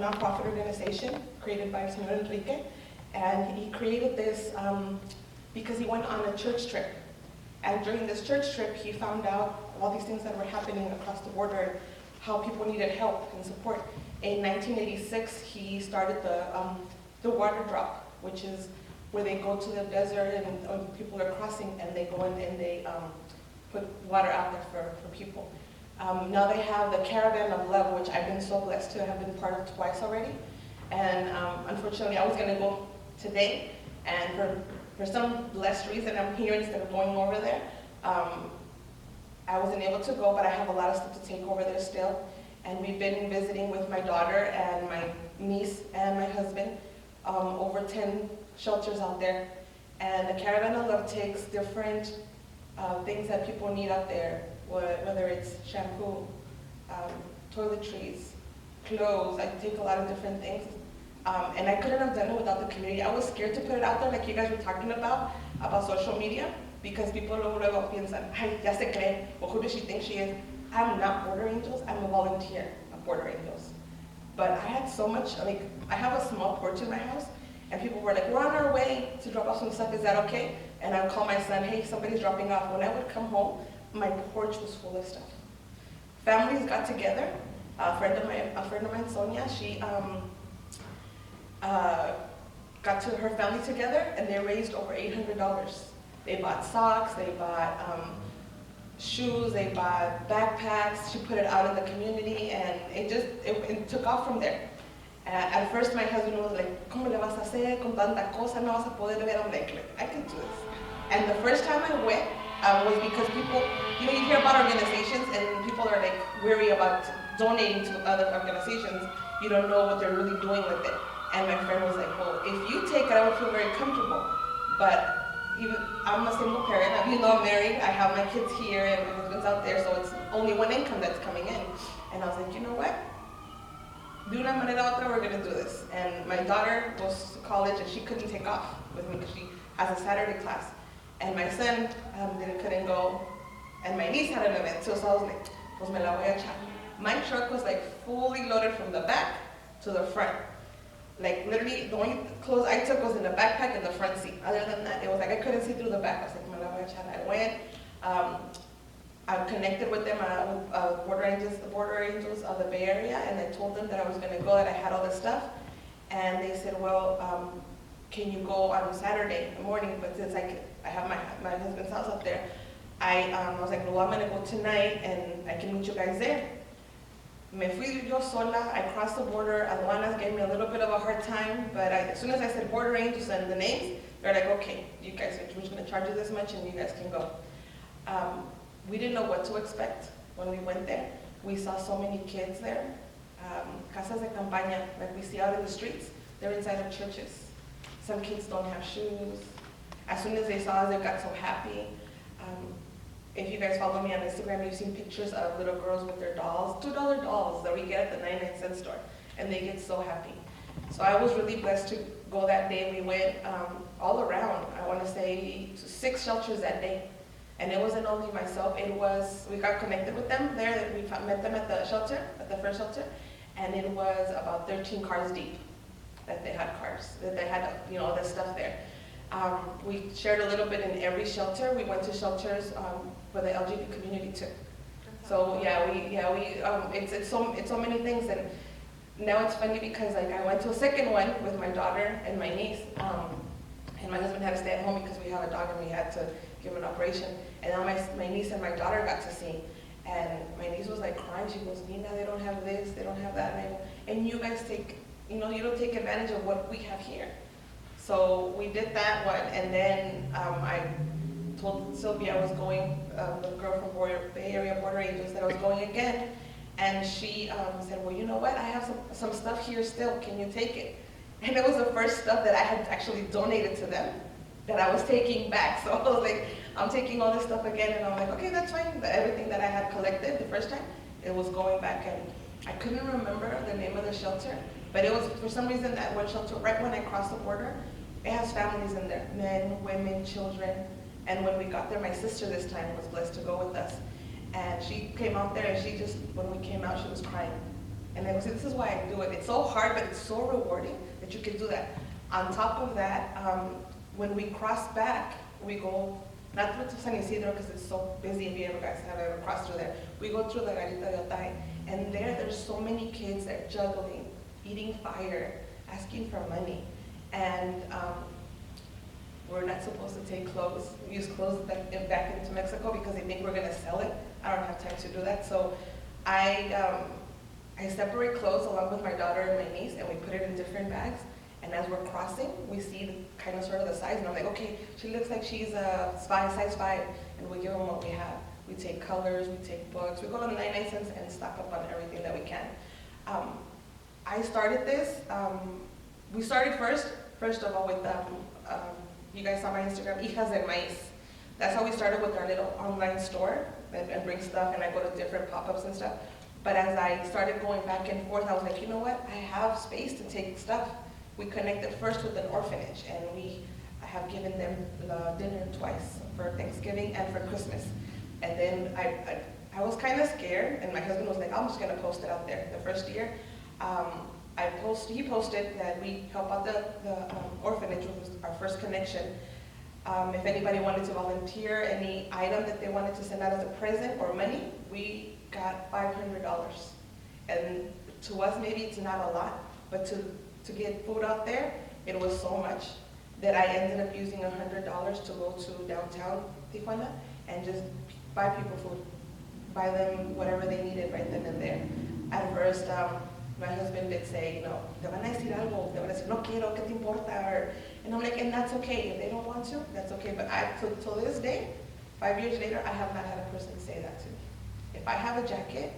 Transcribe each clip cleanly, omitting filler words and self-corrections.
nonprofit organization created by Señor Enrique, and he created this because he went on a church trip. And during this church trip, he found out all these things that were happening across the border and how people needed help and support. In 1986, he started the water drop, which is where they go to the desert and people are crossing and they go in and they put water out there for people. Now they have the Caravan of Love, which I've been so blessed to have been part of twice already. And unfortunately, I was going to go today, and for some blessed reason, I'm here instead of going over there. I wasn't able to go, but I have a lot of stuff to take over there still. And we've been visiting with my daughter and my niece and my husband, over 10 shelters out there. And the Caravan of Love takes different things that people need out there, whether it's shampoo, toiletries, clothes. I take a lot of different things. And I couldn't have done it without the community. I was scared to put it out there like you guys were talking about social media, because people luego piensan, ay, ya se cree, well, who does she think she is? I'm not Border Angels, I'm a volunteer of Border Angels. But I had so much, like, I have a small porch in my house, and people were like, we're on our way to drop off some stuff, is that okay? And I'd call my son, hey, somebody's dropping off. When I would come home, my porch was full of stuff. Families got together. A friend of mine, Sonia, she got to her family together, and they raised over $800. They bought socks, they bought shoes, they bought backpacks. She put it out in the community, and it took off from there. At first, my husband was like, ¿Cómo le vas a hacer con tanta cosa? No vas a poder ver. I'm like, I can do this. And the first time I went was because people, you hear about organizations, and people are like weary about donating to other organizations. You don't know what they're really doing with it. And my friend was like, well, if you take it, I would feel very comfortable. But even, I'm a single parent. Even though I'm married, I have my kids here and my husband's out there, so it's only one income that's coming in. And I was like, you know what? De una manera u otra, we're gonna do this. And my daughter goes to college and she couldn't take off with me because she has a Saturday class. And my son couldn't go, and my niece had an event too, so I was like, pues me la voy a echar. My truck was like fully loaded from the back to the front. Like literally, the only clothes I took was in the backpack and the front seat. Other than that, it was like I couldn't see through the back. I was like, me la voy a echar. I went, I connected with them, with Border Angels of the Bay Area, and I told them that I was gonna go, that I had all this stuff. And they said, well, can you go on Saturday morning? But since I have my husband's house up there, I was like, well, I'm gonna go tonight and I can meet you guys there. Me fui yo sola. I crossed the border. Aduanas gave me a little bit of a hard time, but as soon as I said Border Angels and the names, they're like, okay, you guys, we're just gonna charge you this much and you guys can go. We didn't know what to expect when we went there. We saw so many kids there. Casas de campaña, like we see out in the streets, they're inside of churches. Some kids don't have shoes. As soon as they saw us, they got so happy. If you guys follow me on Instagram, you've seen pictures of little girls with their dolls, $2 dolls that we get at the 99-cent store, and they get so happy. So I was really blessed to go that day. We went all around. I want to say to 6 shelters that day. And it wasn't only myself, we got connected with them there. We met them at the shelter, at the first shelter, and it was about 13 cars deep that they had all this stuff there. We shared a little bit in every shelter. We went to shelters for the LGBT community too. So it's so many things. And now it's funny because like I went to a second one with my daughter and my niece, and my husband had to stay at home because we have a dog and we had to give an operation. And now my niece and my daughter got to see. And my niece was like crying. She goes, Nina, they don't have this, they don't have that. And you guys you don't take advantage of what we have here. So we did that one, and then I told Sylvia I was going, the girl from Bay Area Border Angels, that I was going again. And she said, well, you know what, I have some stuff here still, can you take it? And it was the first stuff that I had actually donated to them that I was taking back. So I was like, I'm taking all this stuff again, and I'm like, okay, that's fine. Everything that I had collected the first time, it was going back, and I couldn't remember the name of the shelter, but it was, for some reason, that one shelter, right when I crossed the border, it has families in there, men, women, children. And when we got there, my sister this time was blessed to go with us. And she came out there, and when we came out, she was crying. And I go, see, this is why I do it. It's so hard, but it's so rewarding that you can do that. On top of that, when we cross back, we go, not through to San Isidro because it's so busy if you guys have ever crossed through there. We go through the Garita de Otay, and there's so many kids that are juggling, eating fire, asking for money. And we're not supposed to take clothes, use clothes back into Mexico because they think we're gonna sell it. I don't have time to do that. So I separate clothes along with my daughter and my niece, and we put it in different bags. And as we're crossing, we see sort of the size, and I'm like, okay, she looks like she's a size 5, and we give them what we have. We take colors, we take books, we go to the 99 cents and stock up on everything that we can. I started this, we started first of all with, you guys saw my Instagram, Hijas del Maíz. That's how we started with our little online store, and bring stuff, and I go to different pop-ups and stuff. But as I started going back and forth, I was like, you know what, I have space to take stuff. We connected first with an orphanage, and I have given them the dinner twice, for Thanksgiving and for Christmas. And then I was kind of scared, and my husband was like, I'm just gonna post it out there. The first year, he posted that we help out the orphanage, which was our first connection. If anybody wanted to volunteer any item that they wanted to send out as a present or money, we got $500. And to us, maybe it's not a lot, but to get food out there, it was so much that I ended up using $100 to go to downtown Tijuana and just buy people food, buy them whatever they needed right then and there. At first, my husband did say, you know, te van a decir algo, te van a decir, no quiero, ¿qué te importa? And I'm like, and that's okay. If they don't want to, that's okay. But till this day, 5 years later, I have not had a person say that to me. If I have a jacket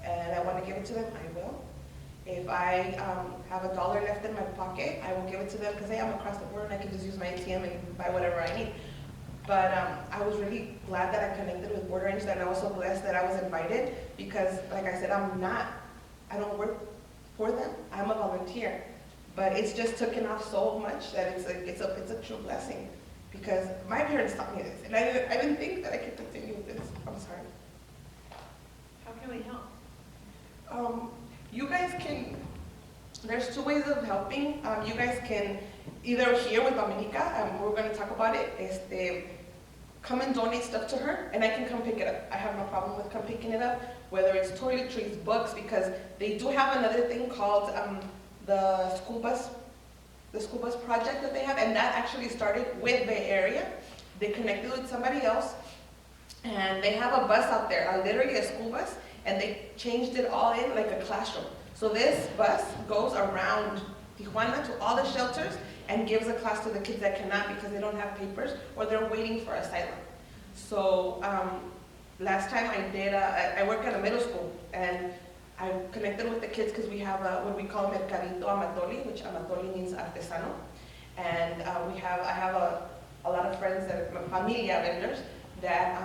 and I want to give it to them, I will. If I have $1 left in my pocket, I will give it to them because, hey, I'm across the border and I can just use my ATM and buy whatever I need. But I was really glad that I connected with Border Rangers, and I was so blessed that I was invited because, like I said, I don't work for them. I'm a volunteer. But it's just taken off so much that it's a true blessing because my parents taught me this, and I didn't think that I could continue with this. I'm sorry. How can we help? You guys can, there's 2 ways of helping. You guys can either here with Dominica, we're going to talk about it, come and donate stuff to her, and I can come pick it up. I have no problem with come picking it up, whether it's toiletries, books, because they do have another thing called the school bus project that they have, and that actually started with Bay Area. They connected with somebody else, and they have a bus out there, literally a school bus, and they changed it all in like a classroom. So this bus goes around Tijuana to all the shelters and gives a class to the kids that cannot because they don't have papers or they're waiting for asylum. So last time I did, I work at a middle school, and I connected with the kids because we have what we call Mercadito Amatoli, which Amatoli means artesano. And I have a lot of friends that are familia vendors that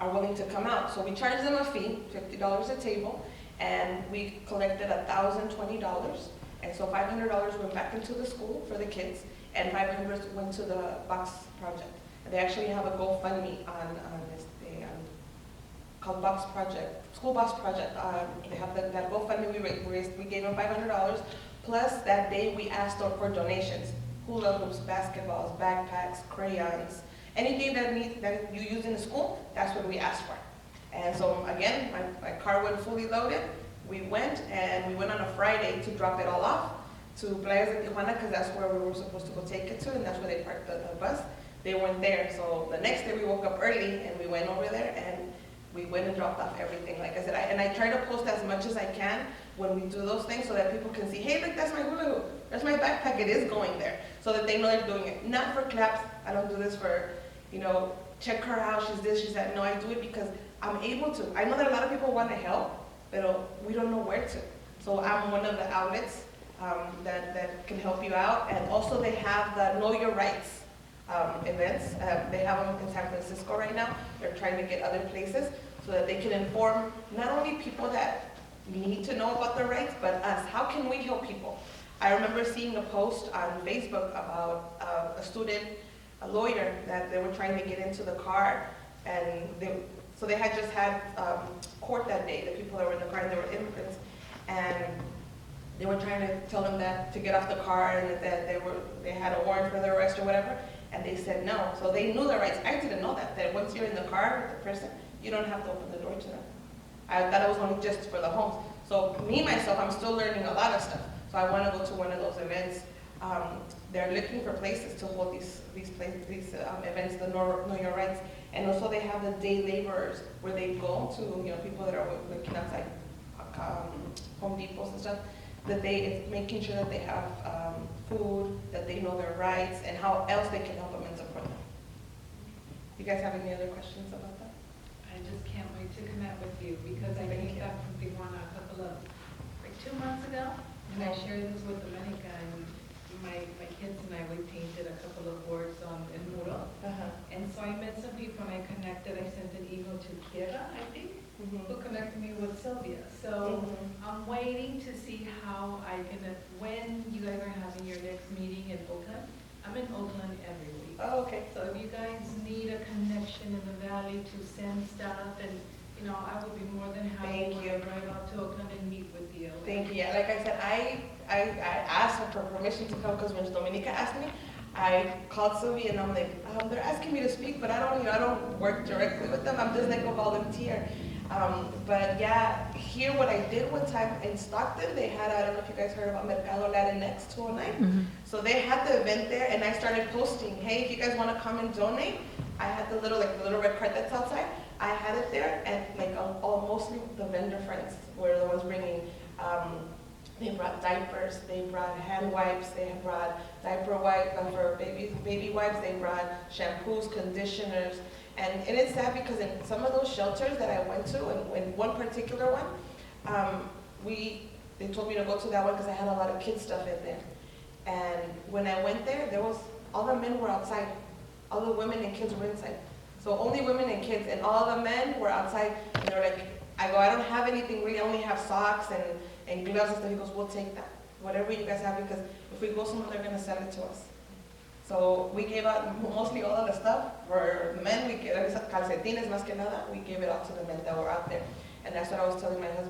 are willing to come out. So we charge them a fee, $50 a table, and we collected $1,020. And so $500 went back into the school for the kids, and $500 went to the box project. And they actually have a GoFundMe on this thing called Box Project, School Box Project. They have that GoFundMe we gave them $500. Plus that day we asked for donations, hula hoops, basketballs, backpacks, crayons, anything that you use in the school, that's what we asked for. And so again, my car went fully loaded. We went on a Friday to drop it all off to Playas de Tijuana because that's where we were supposed to go take it to, and that's where they parked the bus. They weren't there, so the next day we woke up early and we went over there and we went and dropped off everything. Like I said, I try to post as much as I can when we do those things so that people can see, hey, look, that's my hula hoop, that's my backpack, it is going there, so that they know they're doing it. Not for claps. I don't do this for, check her out, she's this, she's that. No, I do it because I'm able to. I know that a lot of people want to help, but we don't know where to. So I'm one of the outlets that can help you out. And also they have the Know Your Rights events. They have them in San Francisco right now. They're trying to get other places so that they can inform not only people that need to know about their rights, but us. How can we help people? I remember seeing a post on Facebook about a lawyer that they were trying to get into the car, and so they had just had court that day, the people that were in the car, and they were immigrants, and they were trying to tell them that to get off the car and that they had a warrant for their arrest or whatever, and they said no. So they knew their rights. I didn't know that once you're in the car with the person, you don't have to open the door to them. I thought it was only just for the homes. So me, myself, I'm still learning a lot of stuff. So I want to go to one of those events. They're looking for places to hold these events, the Know Your Rights. And also they have the day laborers where they go to, people that are working outside Home Depots and stuff, that it's making sure that they have food, that they know their rights, and how else they can help them and support them. You guys have any other questions about that? I just can't wait to connect with you because I came back from Tijuana a couple of, 2 months ago, and I shared this with Dominica, and my kids and I, we painted a couple of boards on El Muro. And so I met some people and I connected, I sent an email to Kira, I think, who connected me with Sylvia. So I'm waiting to see how I can, when you guys are having your next meeting in Oakland. I'm in Oakland every week. Oh, okay. So if you guys need a connection in the valley to send stuff, and I would be more than happy to drive out to Oakland and meet with you. Thank you. Yeah, like I said, I asked her for permission to come because when Dominica asked me, I called Sylvia and I'm like, they're asking me to speak, but I don't work directly with them. I'm just like a volunteer. But yeah, here what I did one time in Stockton, they had, I don't know if you guys heard about Mercado Latinx 209. So they had the event there and I started posting, hey, if you guys want to come and donate, I had the little red card that's outside. I had it there, and mostly the vendor friends were the ones bringing. They brought diapers, they brought hand wipes, they brought diaper wipes for baby wipes. They brought shampoos, conditioners, and it's sad because in some of those shelters that I went to, and in one particular one, they told me to go to that one because I had a lot of kids stuff in there. And when I went there, all the men were outside, all the women and kids were inside. So only women and kids, and all the men were outside, and they're like, I don't have anything really, I only have socks and gloves and stuff. He goes, we'll take that, whatever you guys have, because if we go somewhere, they're gonna send it to us. So we gave out mostly all of the stuff. For the men, we gave calcetines más que nada, we gave it out to the men that were out there. And that's what I was telling my husband.